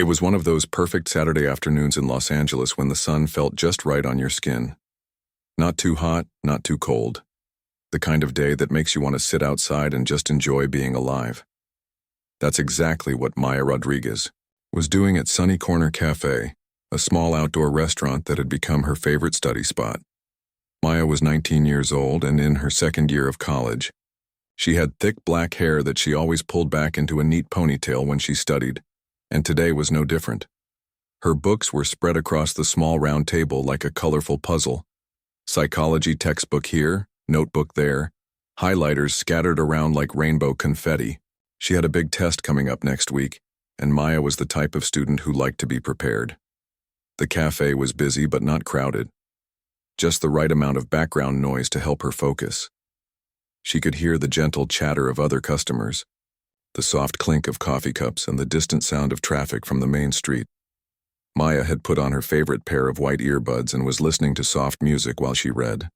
It was one of those perfect Saturday afternoons in Los Angeles when the sun felt just right on your skin. Not too hot, not too cold. The kind of day that makes you want to sit outside and just enjoy being alive. That's exactly what Maya Rodriguez was doing at Sunny Corner Cafe, a small outdoor restaurant that had become her favorite study spot. Maya was 19 years old and in her second year of college. She had thick black hair that she always pulled back into a neat ponytail when she studied, and today was no different. Her books were spread across the small round table like a colorful puzzle. Psychology textbook here, notebook there, highlighters scattered around like rainbow confetti. She had a big test coming up next week, and Maya was the type of student who liked to be prepared. The cafe was busy but not crowded. Just the right amount of background noise to help her focus. She could hear the gentle chatter of other customers, the soft clink of coffee cups and the distant sound of traffic from the main street. Maya had put on her favorite pair of white earbuds and was listening to soft music while she read.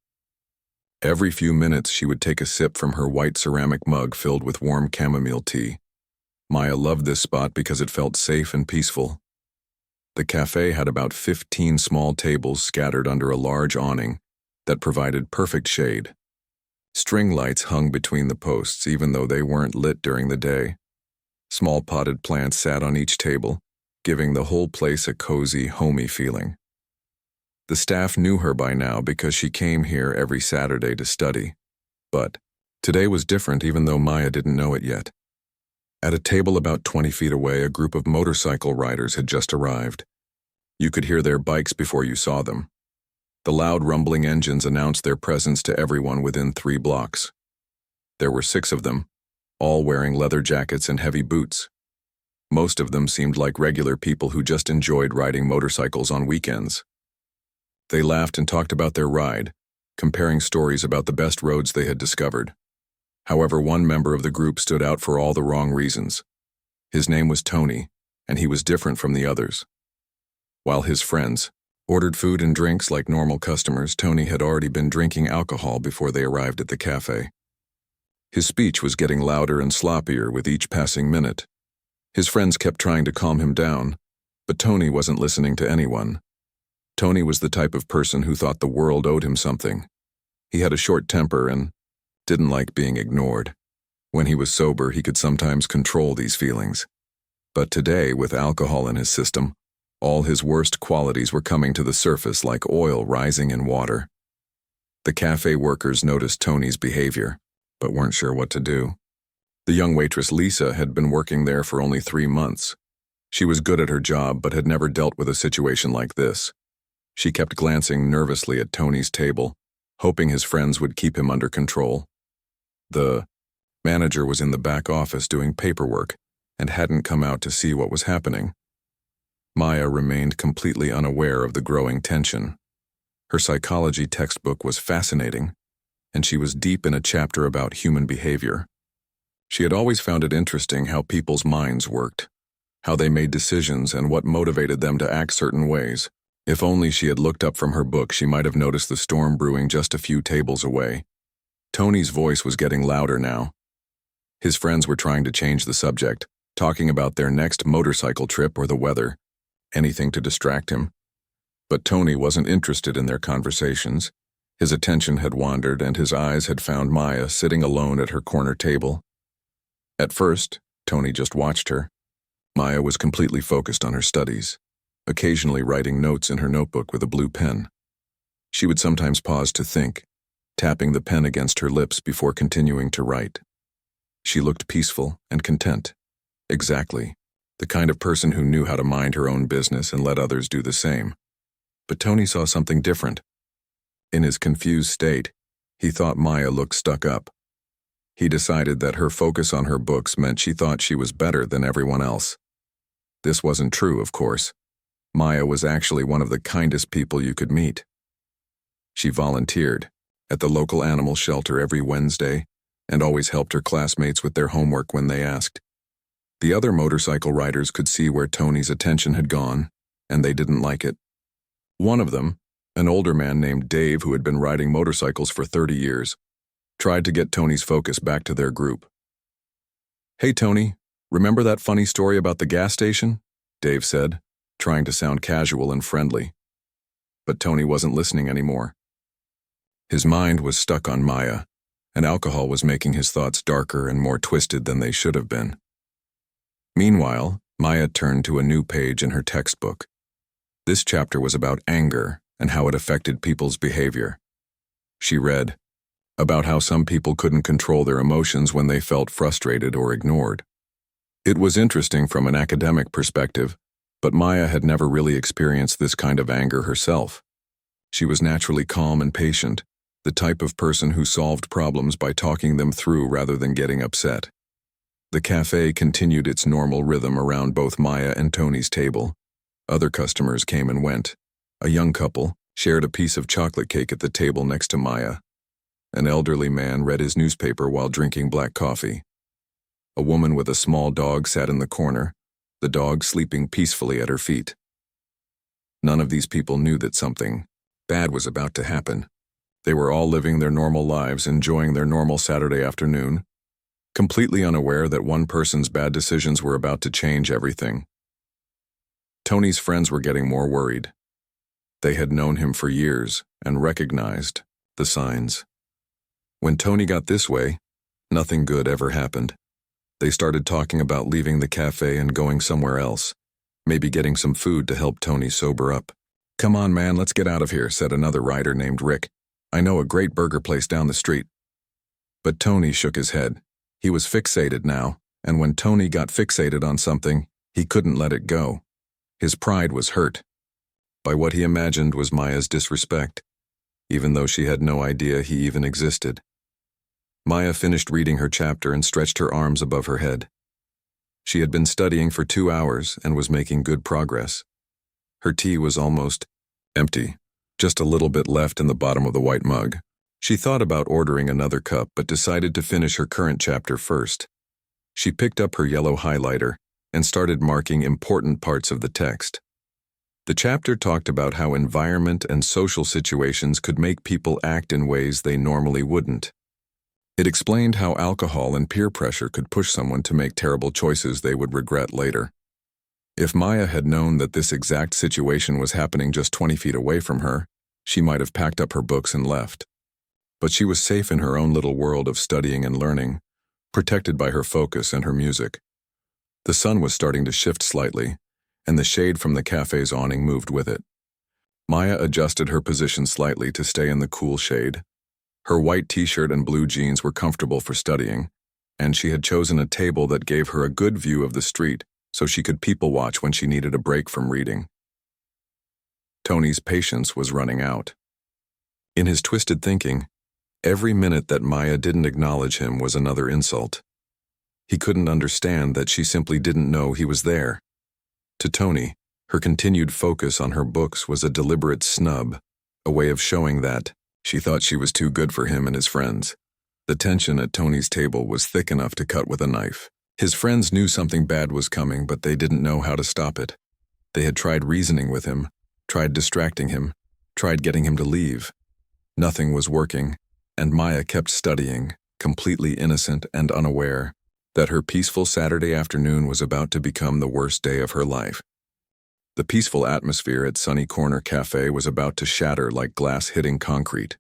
Every few minutes she would take a sip from her white ceramic mug filled with warm chamomile tea. Maya loved this spot because it felt safe and peaceful. The cafe had about 15 small tables scattered under a large awning that provided perfect shade. String lights hung between the posts even though they weren't lit during the day. Small potted plants sat on each table, giving the whole place a cozy, homey feeling. The staff knew her by now because she came here every Saturday to study. But today was different even though Maya didn't know it yet. At a table about 20 feet away, a group of motorcycle riders had just arrived. You could hear their bikes before you saw them. The loud rumbling engines announced their presence to everyone within 3 blocks. There were 6 of them, all wearing leather jackets and heavy boots. Most of them seemed like regular people who just enjoyed riding motorcycles on weekends. They laughed and talked about their ride, comparing stories about the best roads they had discovered. However, one member of the group stood out for all the wrong reasons. His name was Tony, and he was different from the others. While his friends ordered food and drinks like normal customers, Tony had already been drinking alcohol before they arrived at the cafe. His speech was getting louder and sloppier with each passing minute. His friends kept trying to calm him down, but Tony wasn't listening to anyone. Tony was the type of person who thought the world owed him something. He had a short temper and didn't like being ignored. When he was sober, he could sometimes control these feelings. But today, with alcohol in his system, all his worst qualities were coming to the surface like oil rising in water. The cafe workers noticed Tony's behavior, but weren't sure what to do. The young waitress Lisa had been working there for only 3 months. She was good at her job but had never dealt with a situation like this. She kept glancing nervously at Tony's table, hoping his friends would keep him under control. The manager was in the back office doing paperwork and hadn't come out to see what was happening. Maya remained completely unaware of the growing tension. Her psychology textbook was fascinating, and she was deep in a chapter about human behavior. She had always found it interesting how people's minds worked, how they made decisions and what motivated them to act certain ways. If only she had looked up from her book, she might have noticed the storm brewing just a few tables away. Tony's voice was getting louder now. His friends were trying to change the subject, talking about their next motorcycle trip or the weather, anything to distract him. But Tony wasn't interested in their conversations. His attention had wandered and his eyes had found Maya sitting alone at her corner table. At first, Tony just watched her. Maya was completely focused on her studies, occasionally writing notes in her notebook with a blue pen. She would sometimes pause to think, tapping the pen against her lips before continuing to write. She looked peaceful and content. Exactly, the kind of person who knew how to mind her own business and let others do the same. But Tony saw something different. In his confused state, he thought Maya looked stuck up. He decided that her focus on her books meant she thought she was better than everyone else. This wasn't true, of course. Maya was actually one of the kindest people you could meet. She volunteered at the local animal shelter every Wednesday and always helped her classmates with their homework when they asked. The other motorcycle riders could see where Tony's attention had gone, and they didn't like it. One of them, an older man named Dave who had been riding motorcycles for 30 years, tried to get Tony's focus back to their group. "Hey Tony, remember that funny story about the gas station? Dave said, trying to sound casual and friendly. But Tony wasn't listening anymore. His mind was stuck on Maya, and alcohol was making his thoughts darker and more twisted than they should have been. Meanwhile, Maya turned to a new page in her textbook. This chapter was about anger and how it affected people's behavior. She read about how some people couldn't control their emotions when they felt frustrated or ignored. It was interesting from an academic perspective, but Maya had never really experienced this kind of anger herself. She was naturally calm and patient, the type of person who solved problems by talking them through rather than getting upset. The cafe continued its normal rhythm around both Maya and Tony's table. Other customers came and went. A young couple shared a piece of chocolate cake at the table next to Maya. An elderly man read his newspaper while drinking black coffee. A woman with a small dog sat in the corner, the dog sleeping peacefully at her feet. None of these people knew that something bad was about to happen. They were all living their normal lives, enjoying their normal Saturday afternoon, completely unaware that one person's bad decisions were about to change everything. Tony's friends were getting more worried. They had known him for years and recognized the signs. When Tony got this way, nothing good ever happened. They started talking about leaving the cafe and going somewhere else, maybe getting some food to help Tony sober up. "Come on, man, let's get out of here," said another rider named Rick. "I know a great burger place down the street." But Tony shook his head. He was fixated now, and when Tony got fixated on something, he couldn't let it go. His pride was hurt by what he imagined was Maya's disrespect, even though she had no idea he even existed. Maya finished reading her chapter and stretched her arms above her head. She had been studying for 2 hours and was making good progress. Her tea was almost empty, just a little bit left in the bottom of the white mug. She thought about ordering another cup but decided to finish her current chapter first. She picked up her yellow highlighter and started marking important parts of the text. The chapter talked about how environment and social situations could make people act in ways they normally wouldn't. It explained how alcohol and peer pressure could push someone to make terrible choices they would regret later. If Maya had known that this exact situation was happening just 20 feet away from her, she might have packed up her books and left. But she was safe in her own little world of studying and learning, protected by her focus and her music. The sun was starting to shift slightly, and the shade from the cafe's awning moved with it. Maya adjusted her position slightly to stay in the cool shade. Her white t-shirt and blue jeans were comfortable for studying, and she had chosen a table that gave her a good view of the street so she could people watch when she needed a break from reading. Tony's patience was running out. In his twisted thinking, every minute that Maya didn't acknowledge him was another insult. He couldn't understand that she simply didn't know he was there. To Tony, her continued focus on her books was a deliberate snub, a way of showing that she thought she was too good for him and his friends. The tension at Tony's table was thick enough to cut with a knife. His friends knew something bad was coming, but they didn't know how to stop it. They had tried reasoning with him, tried distracting him, tried getting him to leave. Nothing was working, and Maya kept studying, completely innocent and unaware that her peaceful Saturday afternoon was about to become the worst day of her life. The peaceful atmosphere at Sunny Corner Cafe was about to shatter like glass hitting concrete.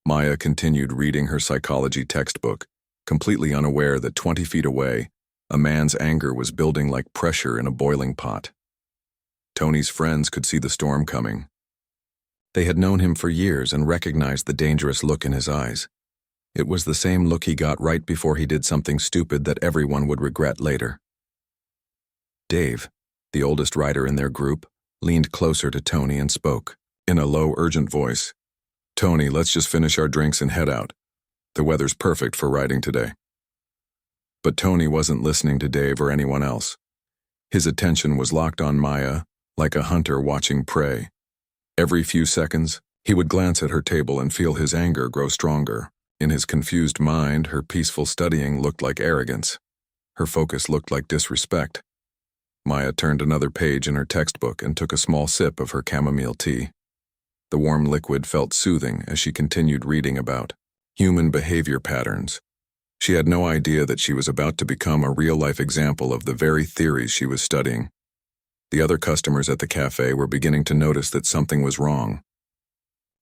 Maya continued reading her psychology textbook, completely unaware that 20 feet away, a man's anger was building like pressure in a boiling pot. Tony's friends could see the storm coming. They had known him for years and recognized the dangerous look in his eyes. It was the same look he got right before he did something stupid that everyone would regret later. Dave, the oldest rider in their group, leaned closer to Tony and spoke, in a low, urgent voice. "Tony, let's just finish our drinks and head out. The weather's perfect for riding today." But Tony wasn't listening to Dave or anyone else. His attention was locked on Maya, like a hunter watching prey. Every few seconds, he would glance at her table and feel his anger grow stronger. In his confused mind, her peaceful studying looked like arrogance. Her focus looked like disrespect. Maya turned another page in her textbook and took a small sip of her chamomile tea. The warm liquid felt soothing as she continued reading about human behavior patterns. She had no idea that she was about to become a real-life example of the very theories she was studying. The other customers at the cafe were beginning to notice that something was wrong.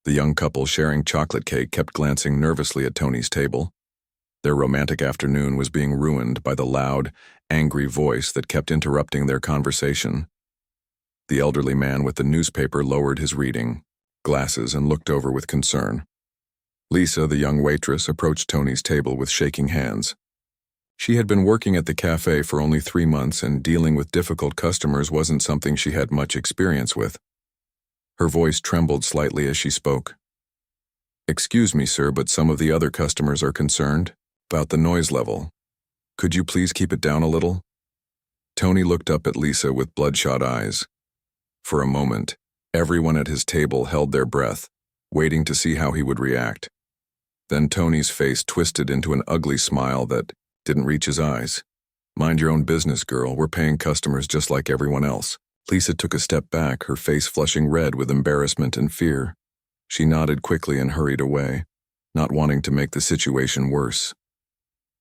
The young couple sharing chocolate cake kept glancing nervously at Tony's table. Their romantic afternoon was being ruined by the loud, angry voice that kept interrupting their conversation. The elderly man with the newspaper lowered his reading glasses and looked over with concern. Lisa, the young waitress, approached Tony's table with shaking hands. She had been working at the cafe for only 3 months, and dealing with difficult customers wasn't something she had much experience with. Her voice trembled slightly as she spoke. "Excuse me, sir, but some of the other customers are concerned about the noise level. Could you please keep it down a little?" Tony looked up at Lisa with bloodshot eyes. For a moment, everyone at his table held their breath, waiting to see how he would react. Then Tony's face twisted into an ugly smile that didn't reach his eyes. "Mind your own business, girl. We're paying customers just like everyone else." Lisa took a step back, her face flushing red with embarrassment and fear. She nodded quickly and hurried away, not wanting to make the situation worse.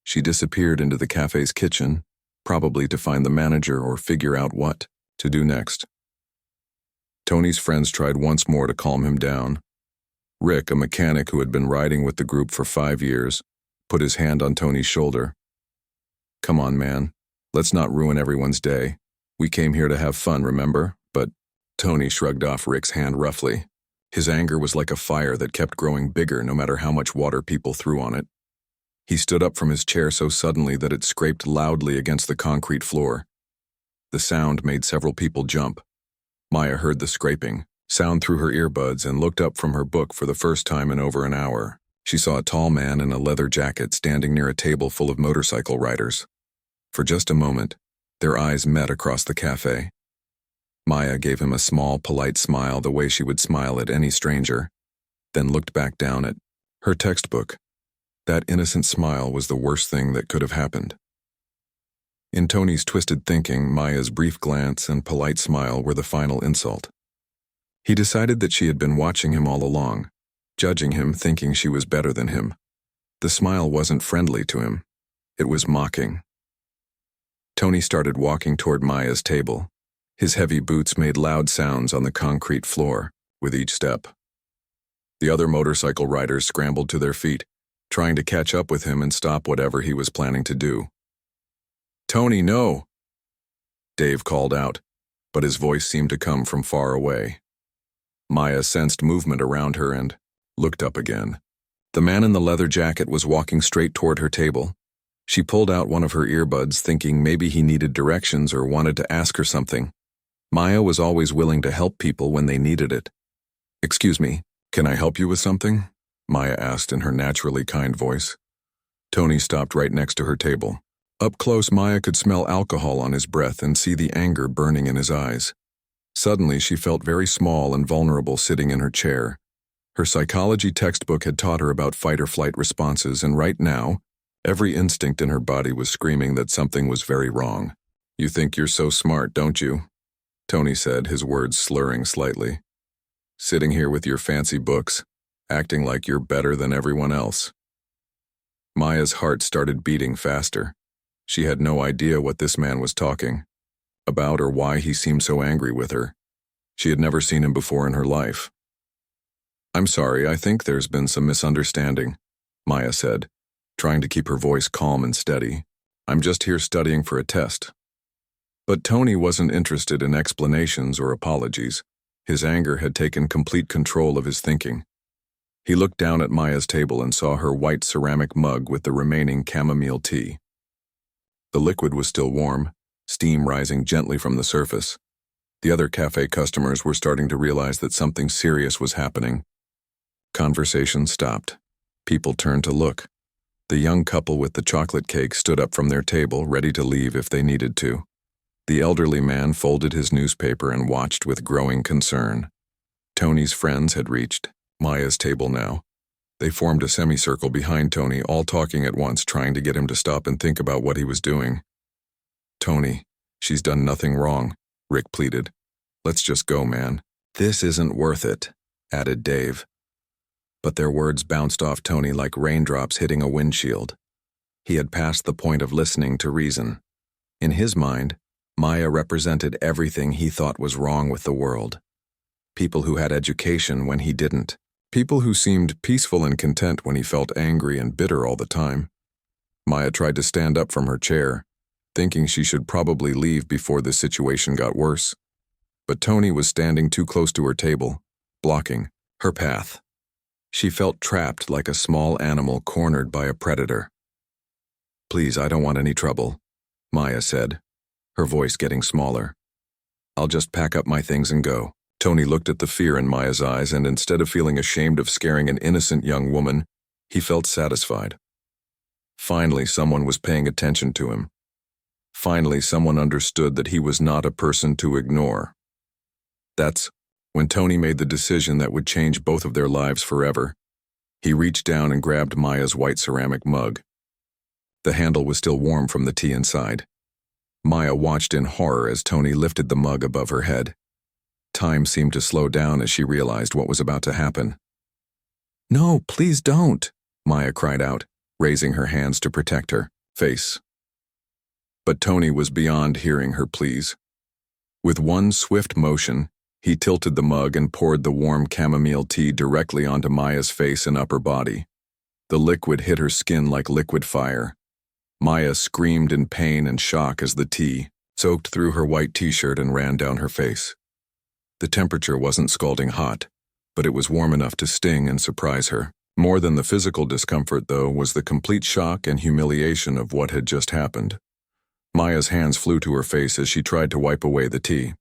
She disappeared into the cafe's kitchen, probably to find the manager or figure out what to do next. Tony's friends tried once more to calm him down. Rick, a mechanic who had been riding with the group for 5 years, put his hand on Tony's shoulder. "Come on, man. Let's not ruin everyone's day. We came here to have fun, remember?" But Tony shrugged off Rick's hand roughly. His anger was like a fire that kept growing bigger no matter how much water people threw on it. He stood up from his chair so suddenly that it scraped loudly against the concrete floor. The sound made several people jump. Maya heard the scraping sound through her earbuds and looked up from her book for the first time in over an hour. She saw a tall man in a leather jacket standing near a table full of motorcycle riders. For just a moment, their eyes met across the cafe. Maya gave him a small, polite smile the way she would smile at any stranger, then looked back down at her textbook. That innocent smile was the worst thing that could have happened. In Tony's twisted thinking, Maya's brief glance and polite smile were the final insult. He decided that she had been watching him all along, judging him, thinking she was better than him. The smile wasn't friendly to him. It was mocking. Tony started walking toward Maya's table. His heavy boots made loud sounds on the concrete floor with each step. The other motorcycle riders scrambled to their feet, trying to catch up with him and stop whatever he was planning to do. "Tony, no!" Dave called out, but his voice seemed to come from far away. Maya sensed movement around her and looked up again. The man in the leather jacket was walking straight toward her table. She pulled out one of her earbuds, thinking maybe he needed directions or wanted to ask her something. Maya was always willing to help people when they needed it. "Excuse me, can I help you with something?" Maya asked in her naturally kind voice. Tony stopped right next to her table. Up close, Maya could smell alcohol on his breath and see the anger burning in his eyes. Suddenly, she felt very small and vulnerable sitting in her chair. Her psychology textbook had taught her about fight-or-flight responses, and right now, every instinct in her body was screaming that something was very wrong. "You think you're so smart, don't you?" Tony said, his words slurring slightly. "Sitting here with your fancy books, acting like you're better than everyone else." Maya's heart started beating faster. She had no idea what this man was talking about or why he seemed so angry with her. She had never seen him before in her life. "I'm sorry, I think there's been some misunderstanding," Maya said, trying to keep her voice calm and steady. "I'm just here studying for a test." But Tony wasn't interested in explanations or apologies. His anger had taken complete control of his thinking. He looked down at Maya's table and saw her white ceramic mug with the remaining chamomile tea. The liquid was still warm, steam rising gently from the surface. The other cafe customers were starting to realize that something serious was happening. Conversation stopped. People turned to look. The young couple with the chocolate cake stood up from their table, ready to leave if they needed to. The elderly man folded his newspaper and watched with growing concern. Tony's friends had reached Maya's table now. They formed a semicircle behind Tony, all talking at once, trying to get him to stop and think about what he was doing. "Tony, she's done nothing wrong," Rick pleaded. "Let's just go, man." "This isn't worth it," added Dave. But their words bounced off Tony like raindrops hitting a windshield. He had passed the point of listening to reason. In his mind, Maya represented everything he thought was wrong with the world. People who had education when he didn't. People who seemed peaceful and content when he felt angry and bitter all the time. Maya tried to stand up from her chair, thinking she should probably leave before the situation got worse. But Tony was standing too close to her table, blocking her path. She felt trapped like a small animal cornered by a predator. "Please, I don't want any trouble," Maya said, her voice getting smaller. "I'll just pack up my things and go." Tony looked at the fear in Maya's eyes, and instead of feeling ashamed of scaring an innocent young woman, he felt satisfied. Finally, someone was paying attention to him. Finally, someone understood that he was not a person to ignore. That's when Tony made the decision that would change both of their lives forever. He reached down and grabbed Maya's white ceramic mug. The handle was still warm from the tea inside. Maya watched in horror as Tony lifted the mug above her head. Time seemed to slow down as she realized what was about to happen. "No, please don't," Maya cried out, raising her hands to protect her face. But Tony was beyond hearing her pleas. With one swift motion, he tilted the mug and poured the warm chamomile tea directly onto Maya's face and upper body. The liquid hit her skin like liquid fire. Maya screamed in pain and shock as the tea soaked through her white t-shirt and ran down her face. The temperature wasn't scalding hot, but it was warm enough to sting and surprise her. More than the physical discomfort, though, was the complete shock and humiliation of what had just happened. Maya's hands flew to her face as she tried to wipe away the tea.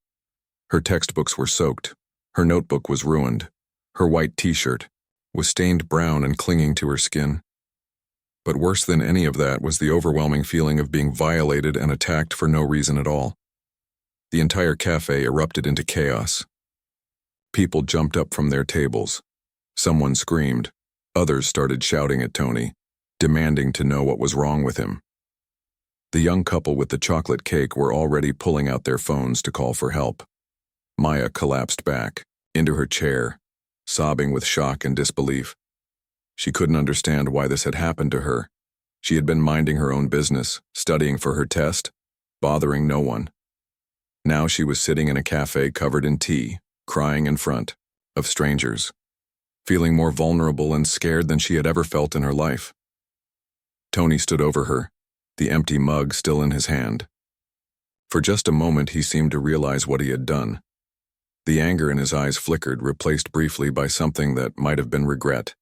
Her textbooks were soaked. Her notebook was ruined. Her white t-shirt was stained brown and clinging to her skin. But worse than any of that was the overwhelming feeling of being violated and attacked for no reason at all. The entire cafe erupted into chaos. People jumped up from their tables. Someone screamed. Others started shouting at Tony, demanding to know what was wrong with him. The young couple with the chocolate cake were already pulling out their phones to call for help. Maya collapsed back into her chair, sobbing with shock and disbelief. She couldn't understand why this had happened to her. She had been minding her own business, studying for her test, bothering no one. Now she was sitting in a cafe covered in tea, crying in front of strangers, feeling more vulnerable and scared than she had ever felt in her life. Tony stood over her, the empty mug still in his hand. For just a moment he seemed to realize what he had done. The anger in his eyes flickered, replaced briefly by something that might have been regret.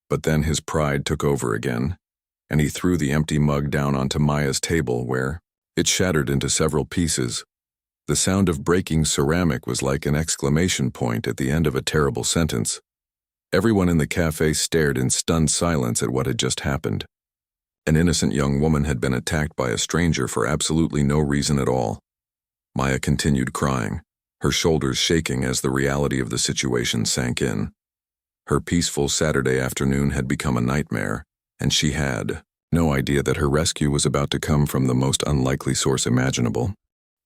But then his pride took over again, and he threw the empty mug down onto Maya's table where it shattered into several pieces. The sound of breaking ceramic was like an exclamation point at the end of a terrible sentence. Everyone in the cafe stared in stunned silence at what had just happened. An innocent young woman had been attacked by a stranger for absolutely no reason at all. Maya continued crying, her shoulders shaking as the reality of the situation sank in. Her peaceful Saturday afternoon had become a nightmare, and she had no idea that her rescue was about to come from the most unlikely source imaginable.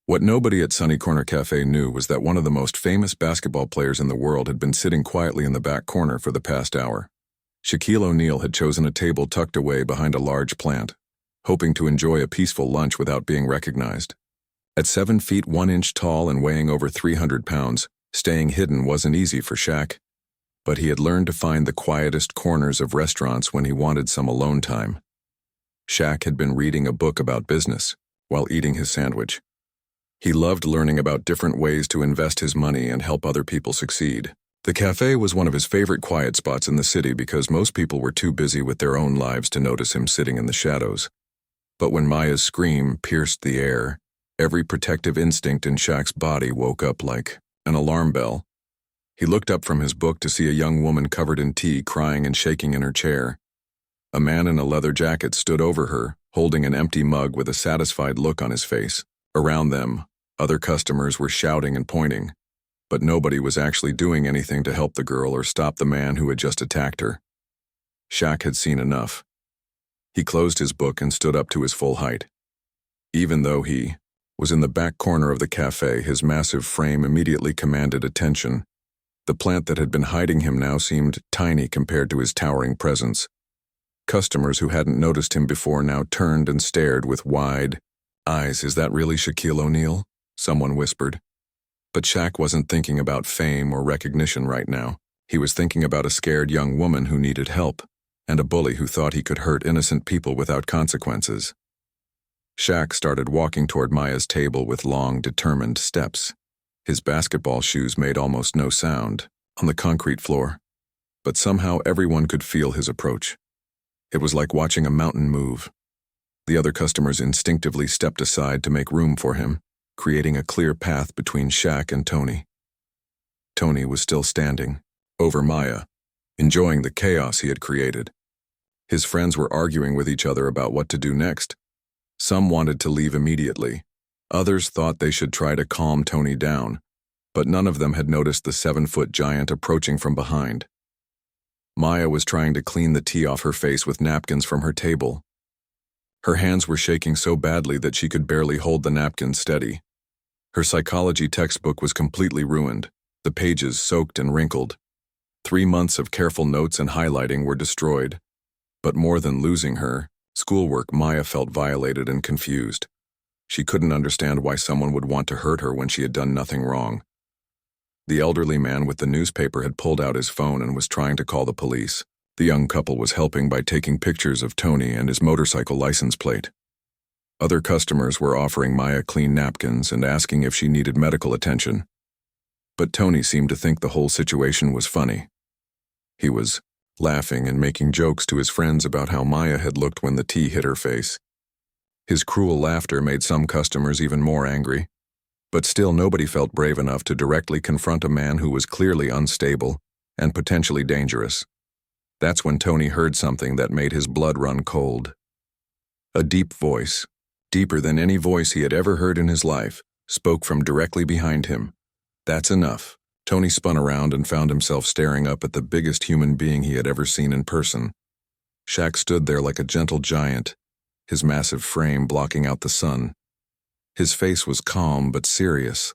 What nobody at Sunny Corner Cafe knew was that one of the most famous basketball players in the world had been sitting quietly in the back corner for the past hour. Shaquille O'Neal had chosen a table tucked away behind a large plant, hoping to enjoy a peaceful lunch without being recognized. At 7 feet 1 inch tall and weighing over 300 pounds, staying hidden wasn't easy for Shaq. But he had learned to find the quietest corners of restaurants when he wanted some alone time. Shaq had been reading a book about business while eating his sandwich. He loved learning about different ways to invest his money and help other people succeed. The cafe was one of his favorite quiet spots in the city because most people were too busy with their own lives to notice him sitting in the shadows. But when Maya's scream pierced the air, every protective instinct in Shaq's body woke up like an alarm bell. He looked up from his book to see a young woman covered in tea crying and shaking in her chair. A man in a leather jacket stood over her, holding an empty mug with a satisfied look on his face. Around them, other customers were shouting and pointing, but nobody was actually doing anything to help the girl or stop the man who had just attacked her. Shaq had seen enough. He closed his book and stood up to his full height. Even though he was in the back corner of the cafe, his massive frame immediately commanded attention. The plant that had been hiding him now seemed tiny compared to his towering presence. Customers who hadn't noticed him before now turned and stared with wide, "Eyes, is that really Shaquille O'Neal?" someone whispered. But Shaq wasn't thinking about fame or recognition right now. He was thinking about a scared young woman who needed help, and a bully who thought he could hurt innocent people without consequences. Shaq started walking toward Maya's table with long, determined steps. His basketball shoes made almost no sound on the concrete floor, but somehow everyone could feel his approach. It was like watching a mountain move. The other customers instinctively stepped aside to make room for him, creating a clear path between Shaq and Tony. Tony was still standing, over Maya, enjoying the chaos he had created. His friends were arguing with each other about what to do next. Some wanted to leave immediately. Others thought they should try to calm Tony down, but none of them had noticed the 7-foot giant approaching from behind. Maya was trying to clean the tea off her face with napkins from her table. Her hands were shaking so badly that she could barely hold the napkins steady. Her psychology textbook was completely ruined, the pages soaked and wrinkled. 3 months of careful notes and highlighting were destroyed. But more than losing her schoolwork, Maya felt violated and confused. She couldn't understand why someone would want to hurt her when she had done nothing wrong. The elderly man with the newspaper had pulled out his phone and was trying to call the police. The young couple was helping by taking pictures of Tony and his motorcycle license plate. Other customers were offering Maya clean napkins and asking if she needed medical attention. But Tony seemed to think the whole situation was funny. He was laughing and making jokes to his friends about how Maya had looked when the tea hit her face. His cruel laughter made some customers even more angry, but still nobody felt brave enough to directly confront a man who was clearly unstable and potentially dangerous. That's when Tony heard something that made his blood run cold. A deep voice, deeper than any voice he had ever heard in his life, spoke from directly behind him. "That's enough." Tony spun around and found himself staring up at the biggest human being he had ever seen in person. Shaq stood there like a gentle giant, his massive frame blocking out the sun. His face was calm but serious,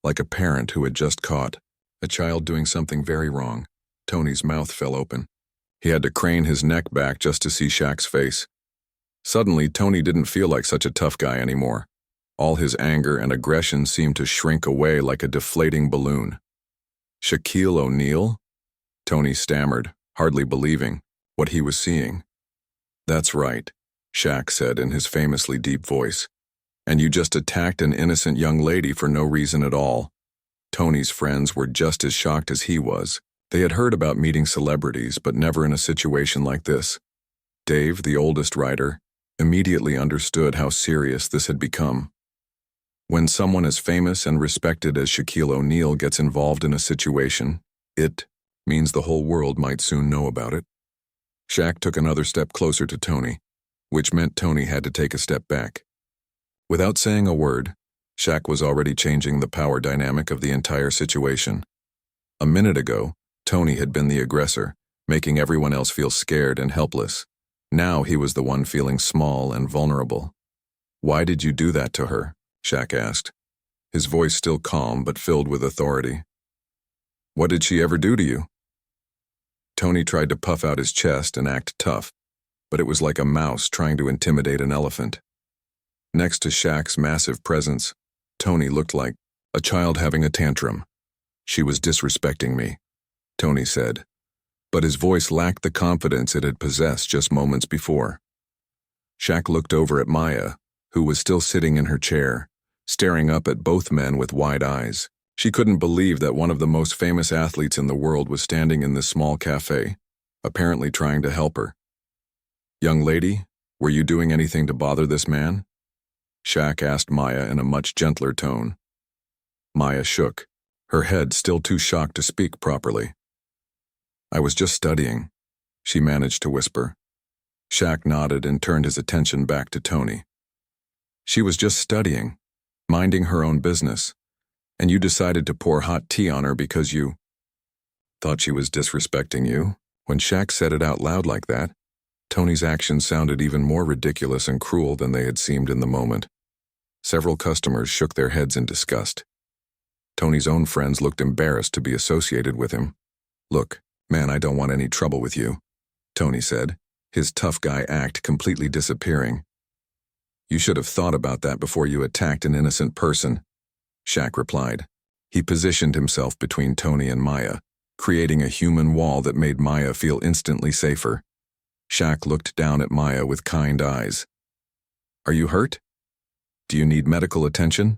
like a parent who had just caught a child doing something very wrong. Tony's mouth fell open. He had to crane his neck back just to see Shaq's face. Suddenly, Tony didn't feel like such a tough guy anymore. All his anger and aggression seemed to shrink away like a deflating balloon. "Shaquille O'Neal?" Tony stammered, hardly believing what he was seeing. "That's right," Shaq said in his famously deep voice. "And you just attacked an innocent young lady for no reason at all." Tony's friends were just as shocked as he was. They had heard about meeting celebrities, but never in a situation like this. Dave, the oldest writer, immediately understood how serious this had become. When someone as famous and respected as Shaquille O'Neal gets involved in a situation, it means the whole world might soon know about it. Shaq took another step closer to Tony, which meant Tony had to take a step back. Without saying a word, Shaq was already changing the power dynamic of the entire situation. A minute ago, Tony had been the aggressor, making everyone else feel scared and helpless. Now he was the one feeling small and vulnerable. "Why did you do that to her?" Shaq asked, his voice still calm but filled with authority. "What did she ever do to you?" Tony tried to puff out his chest and act tough, but it was like a mouse trying to intimidate an elephant. Next to Shaq's massive presence, Tony looked like a child having a tantrum. "She was disrespecting me," Tony said, but his voice lacked the confidence it had possessed just moments before. Shaq looked over at Maya, who was still sitting in her chair, staring up at both men with wide eyes. She couldn't believe that one of the most famous athletes in the world was standing in this small cafe, apparently trying to help her. "Young lady, were you doing anything to bother this man?" Shaq asked Maya in a much gentler tone. Maya shook, her head still too shocked to speak properly. "I was just studying," she managed to whisper. Shaq nodded and turned his attention back to Tony. "She was just studying, minding her own business, and you decided to pour hot tea on her because you thought she was disrespecting you?" When Shaq said it out loud like that, Tony's actions sounded even more ridiculous and cruel than they had seemed in the moment. Several customers shook their heads in disgust. Tony's own friends looked embarrassed to be associated with him. "Look, man, I don't want any trouble with you," Tony said, his tough guy act completely disappearing. You should have thought about that before you attacked an innocent person, Shaq replied. He positioned himself between Tony and Maya, creating a human wall that made Maya feel instantly safer. Shaq looked down at Maya with kind eyes. Are you hurt? Do you need medical attention?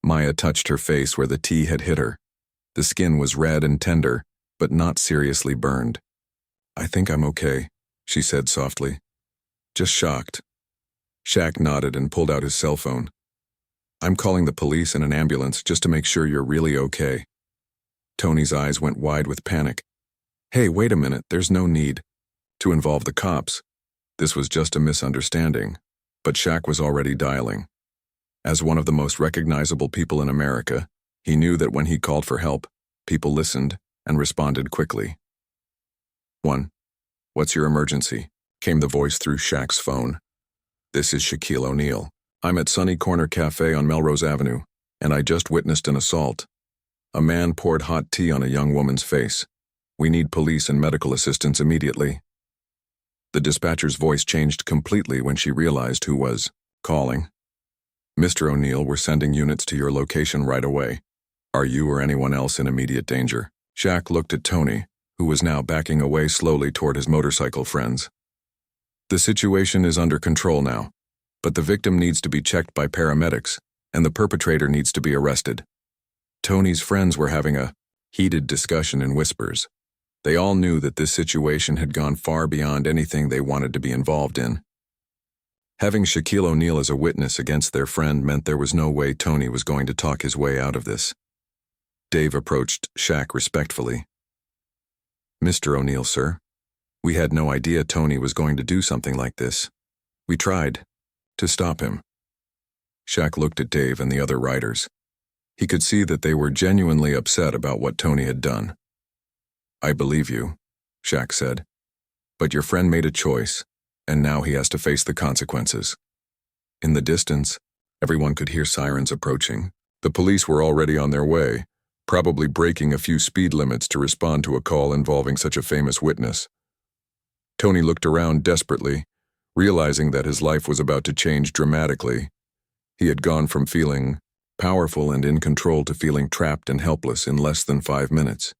Maya touched her face where the tea had hit her. The skin was red and tender, but not seriously burned. I think I'm okay, she said softly. Just shocked. Shaq nodded and pulled out his cell phone. I'm calling the police and an ambulance just to make sure you're really okay. Tony's eyes went wide with panic. Hey, wait a minute, there's no need to involve the cops. This was just a misunderstanding, but Shaq was already dialing. As one of the most recognizable people in America, he knew that when he called for help, people listened and responded quickly. 1. What's your emergency? Came the voice through Shaq's phone. This is Shaquille O'Neal. I'm at Sunny Corner Cafe on Melrose Avenue, and I just witnessed an assault. A man poured hot tea on a young woman's face. We need police and medical assistance immediately. The dispatcher's voice changed completely when she realized who was calling. Mr. O'Neal, we're sending units to your location right away. Are you or anyone else in immediate danger? Shaq looked at Tony, who was now backing away slowly toward his motorcycle friends. The situation is under control now, but the victim needs to be checked by paramedics, and the perpetrator needs to be arrested. Tony's friends were having a heated discussion in whispers. They all knew that this situation had gone far beyond anything they wanted to be involved in. Having Shaquille O'Neal as a witness against their friend meant there was no way Tony was going to talk his way out of this. Dave approached Shaq respectfully. Mr. O'Neal, sir. We had no idea Tony was going to do something like this. We tried to stop him. Shaq looked at Dave and the other riders. He could see that they were genuinely upset about what Tony had done. I believe you, Shaq said. But your friend made a choice, and now he has to face the consequences. In the distance, everyone could hear sirens approaching. The police were already on their way, probably breaking a few speed limits to respond to a call involving such a famous witness. Tony looked around desperately, realizing that his life was about to change dramatically. He had gone from feeling powerful and in control to feeling trapped and helpless in less than 5 minutes.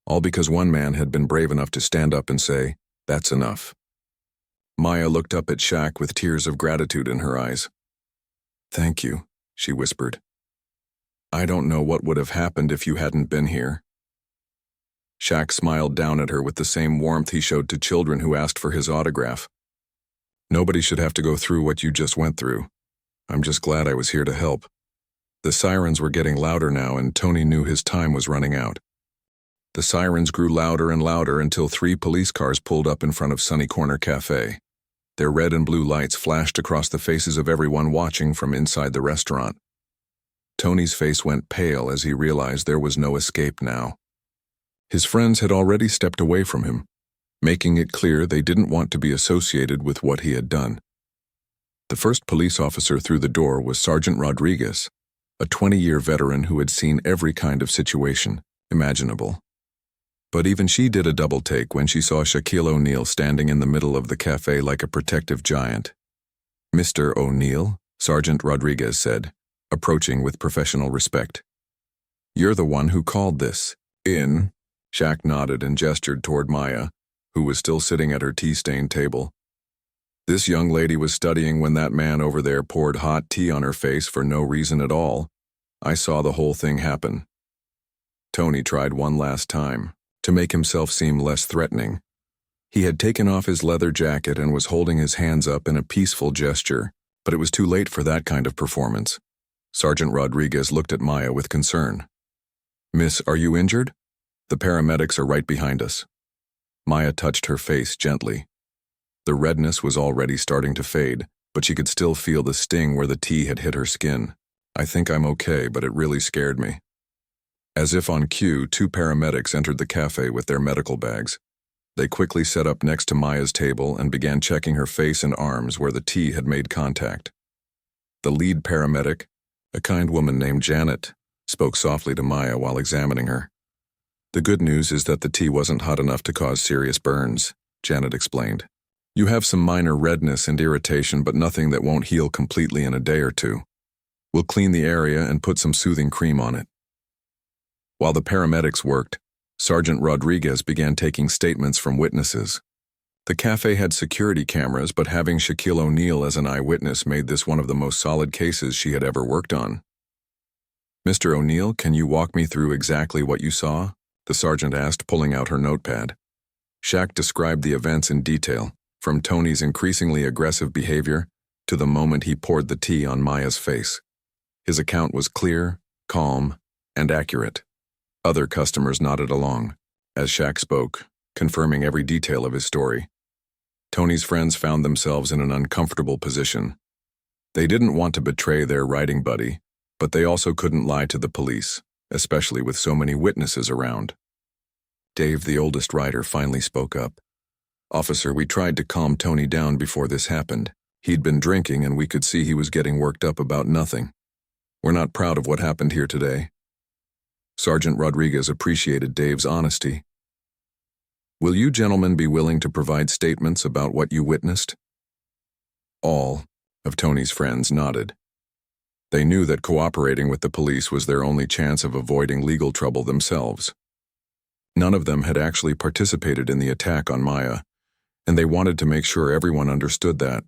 All because one man had been brave enough to stand up and say, "That's enough." Maya looked up at Shaq with tears of gratitude in her eyes. "Thank you," she whispered. "I don't know what would have happened if you hadn't been here." Shaq smiled down at her with the same warmth he showed to children who asked for his autograph. "Nobody should have to go through what you just went through. I'm just glad I was here to help." The sirens were getting louder now, and Tony knew his time was running out. The sirens grew louder and louder until 3 police cars pulled up in front of Sunny Corner Cafe. Their red and blue lights flashed across the faces of everyone watching from inside the restaurant. Tony's face went pale as he realized there was no escape now. His friends had already stepped away from him, making it clear they didn't want to be associated with what he had done. The first police officer through the door was Sergeant Rodriguez, a 20-year veteran who had seen every kind of situation imaginable. But even she did a double take when she saw Shaquille O'Neal standing in the middle of the cafe like a protective giant. "Mr. O'Neal," Sergeant Rodriguez said, approaching with professional respect. "You're the one who called this in." Shaq nodded and gestured toward Maya, who was still sitting at her tea-stained table. "This young lady was studying when that man over there poured hot tea on her face for no reason at all. I saw the whole thing happen." Tony tried one last time, to make himself seem less threatening. He had taken off his leather jacket and was holding his hands up in a peaceful gesture, but it was too late for that kind of performance. Sergeant Rodriguez looked at Maya with concern. "Miss, are you injured? The paramedics are right behind us." Maya touched her face gently. The redness was already starting to fade, but she could still feel the sting where the tea had hit her skin. "I think I'm okay, but it really scared me." As if on cue, 2 paramedics entered the cafe with their medical bags. They quickly set up next to Maya's table and began checking her face and arms where the tea had made contact. The lead paramedic, a kind woman named Janet, spoke softly to Maya while examining her. "The good news is that the tea wasn't hot enough to cause serious burns," Janet explained. You have some minor redness and irritation, but nothing that won't heal completely in a day or two. We'll clean the area and put some soothing cream on it." While the paramedics worked, Sergeant Rodriguez began taking statements from witnesses. The cafe had security cameras, but having Shaquille O'Neal as an eyewitness made this one of the most solid cases she had ever worked on. "Mr. O'Neal, can you walk me through exactly what you saw?" the sergeant asked, pulling out her notepad. Shaq described the events in detail, from Tony's increasingly aggressive behavior to the moment he poured the tea on Maya's face. His account was clear, calm, and accurate. Other customers nodded along, as Shaq spoke, confirming every detail of his story. Tony's friends found themselves in an uncomfortable position. They didn't want to betray their riding buddy, but they also couldn't lie to the police, especially with so many witnesses around. Dave, the oldest rider, finally spoke up. "Officer, we tried to calm Tony down before this happened. He'd been drinking and we could see he was getting worked up about nothing. We're not proud of what happened here today." Sergeant Rodriguez appreciated Dave's honesty. "Will you gentlemen be willing to provide statements about what you witnessed?" All of Tony's friends nodded. They knew that cooperating with the police was their only chance of avoiding legal trouble themselves. None of them had actually participated in the attack on Maya, and they wanted to make sure everyone understood that.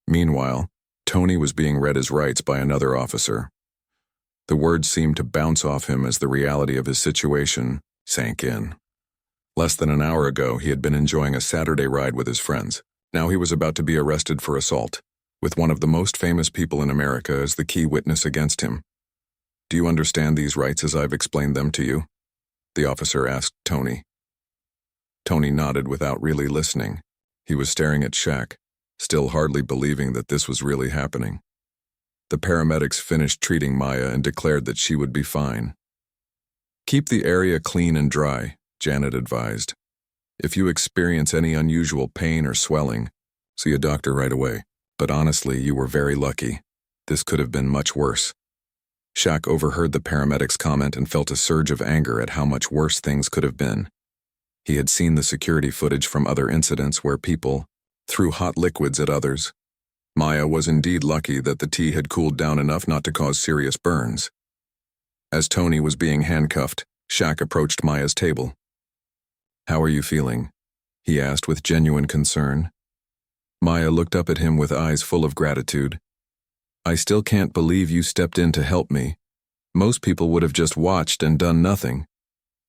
Meanwhile, Tony was being read his rights by another officer. The words seemed to bounce off him as the reality of his situation sank in. Less than an hour ago, he had been enjoying a Saturday ride with his friends. Now he was about to be arrested for assault, with one of the most famous people in America as the key witness against him. "Do you understand these rights as I've explained them to you?" the officer asked Tony. Tony nodded without really listening. He was staring at Shaq, still hardly believing that this was really happening. The paramedics finished treating Maya and declared that she would be fine. "Keep the area clean and dry," Janet advised. "If you experience any unusual pain or swelling, see a doctor right away. But honestly, you were very lucky. This could have been much worse." Shaq overheard the paramedics' comment and felt a surge of anger at how much worse things could have been. He had seen the security footage from other incidents where people threw hot liquids at others. Maya was indeed lucky that the tea had cooled down enough not to cause serious burns. As Tony was being handcuffed, Shaq approached Maya's table. "How are you feeling?" he asked with genuine concern. Maya looked up at him with eyes full of gratitude. "I still can't believe you stepped in to help me. Most people would have just watched and done nothing."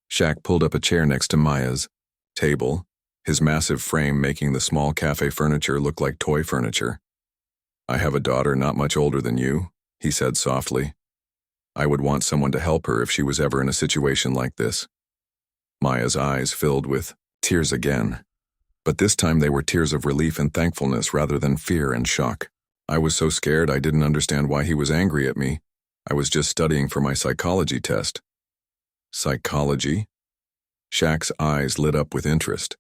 Shaq pulled up a chair next to Maya's table, his massive frame making the small cafe furniture look like toy furniture. "I have a daughter not much older than you," he said softly. "I would want someone to help her if she was ever in a situation like this." Maya's eyes filled with tears again, but this time they were tears of relief and thankfulness rather than fear and shock. "I was so scared I didn't understand why he was angry at me. I was just studying for my psychology test." "Psychology?" Shaq's eyes lit up with interest.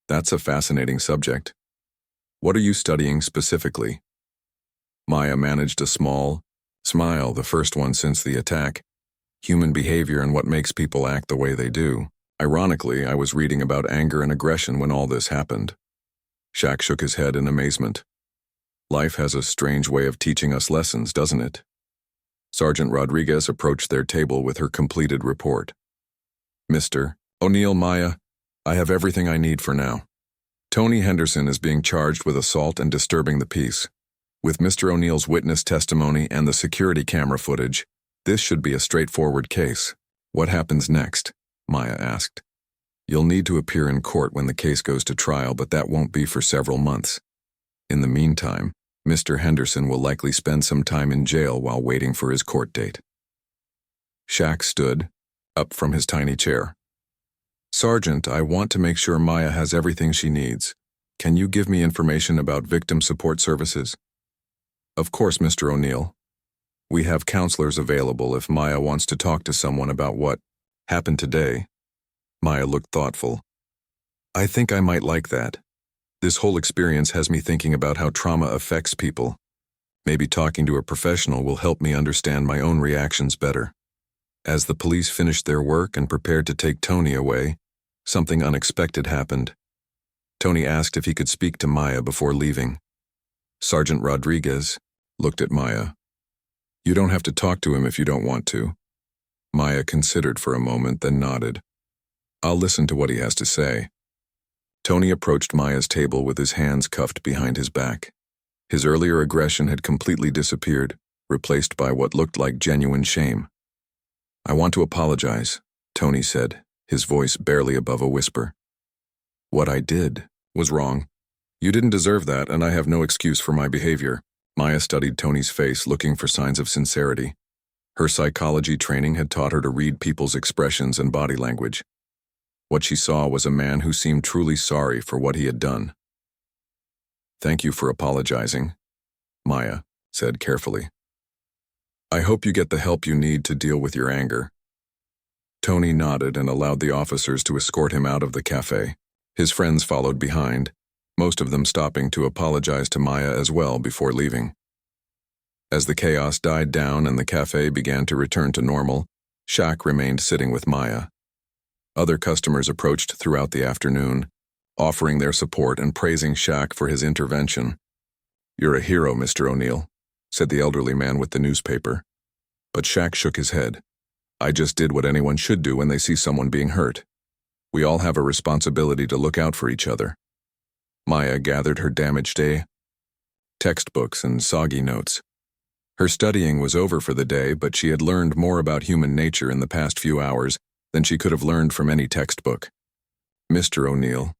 "That's a fascinating subject. What are you studying specifically?" Maya managed a small smile, the first one since the attack. "Human behavior and what makes people act the way they do. Ironically, I was reading about anger and aggression when all this happened." Shaq shook his head in amazement. "Life has a strange way of teaching us lessons, doesn't it?" Sergeant Rodriguez approached their table with her completed report. "Mr. O'Neal, Maya, I have everything I need for now. Tony Henderson is being charged with assault and disturbing the peace. With Mr. O'Neal's witness testimony and the security camera footage, this should be a straightforward case." "What happens next?" Maya asked. "You'll need to appear in court when the case goes to trial, but that won't be for several months. In the meantime, Mr. Henderson will likely spend some time in jail while waiting for his court date." Shaq stood up from his tiny chair. "Sergeant, I want to make sure Maya has everything she needs. Can you give me information about victim support services?" "Of course, Mr. O'Neal. We have counselors available if Maya wants to talk to someone about what happened today." Maya looked thoughtful. "I think I might like that. This whole experience has me thinking about how trauma affects people. Maybe talking to a professional will help me understand my own reactions better." As the police finished their work and prepared to take Tony away, something unexpected happened. Tony asked if he could speak to Maya before leaving. Sergeant Rodriguez looked at Maya. You don't have to talk to him if you don't want to. Maya considered for a moment, then nodded. I'll listen to what he has to say. Tony approached Maya's table with his hands cuffed behind his back. His earlier aggression had completely disappeared, replaced by what looked like genuine shame. I want to apologize, Tony said, his voice barely above a whisper. What I did was wrong. You didn't deserve that, and I have no excuse for my behavior. Maya studied Tony's face, looking for signs of sincerity. Her psychology training had taught her to read people's expressions and body language. What she saw was a man who seemed truly sorry for what he had done. Thank you for apologizing, Maya said carefully. I hope you get the help you need to deal with your anger. Tony nodded and allowed the officers to escort him out of the cafe. His friends followed behind, most of them stopping to apologize to Maya as well before leaving. As the chaos died down and the cafe began to return to normal, Shaq remained sitting with Maya. Other customers approached throughout the afternoon, offering their support and praising Shaq for his intervention. You're a hero, Mr. O'Neal, said the elderly man with the newspaper. But Shaq shook his head. I just did what anyone should do when they see someone being hurt. We all have a responsibility to look out for each other. Maya gathered her damaged textbooks and soggy notes. Her studying was over for the day, but she had learned more about human nature in the past few hours than she could have learned from any textbook. Mr. O'Neal,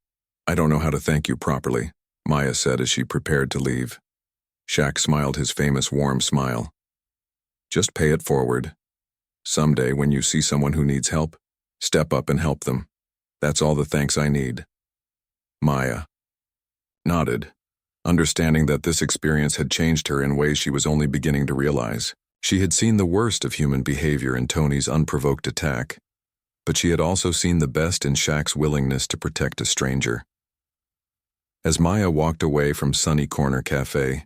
I don't know how to thank you properly, Maya said as she prepared to leave. Shaq smiled his famous warm smile. Just pay it forward. Someday, when you see someone who needs help, step up and help them. That's all the thanks I need. Maya nodded, understanding that this experience had changed her in ways she was only beginning to realize. She had seen the worst of human behavior in Tony's unprovoked attack, but she had also seen the best in Shaq's willingness to protect a stranger. As Maya walked away from Sunny Corner Cafe,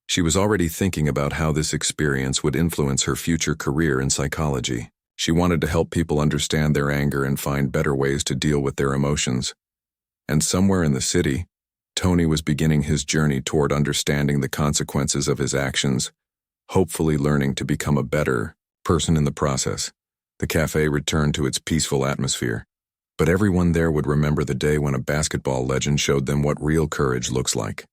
she was already thinking about how this experience would influence her future career in psychology. She wanted to help people understand their anger and find better ways to deal with their emotions. And somewhere in the city, Tony was beginning his journey toward understanding the consequences of his actions, hopefully learning to become a better person in the process. The cafe returned to its peaceful atmosphere, but everyone there would remember the day when a basketball legend showed them what real courage looks like.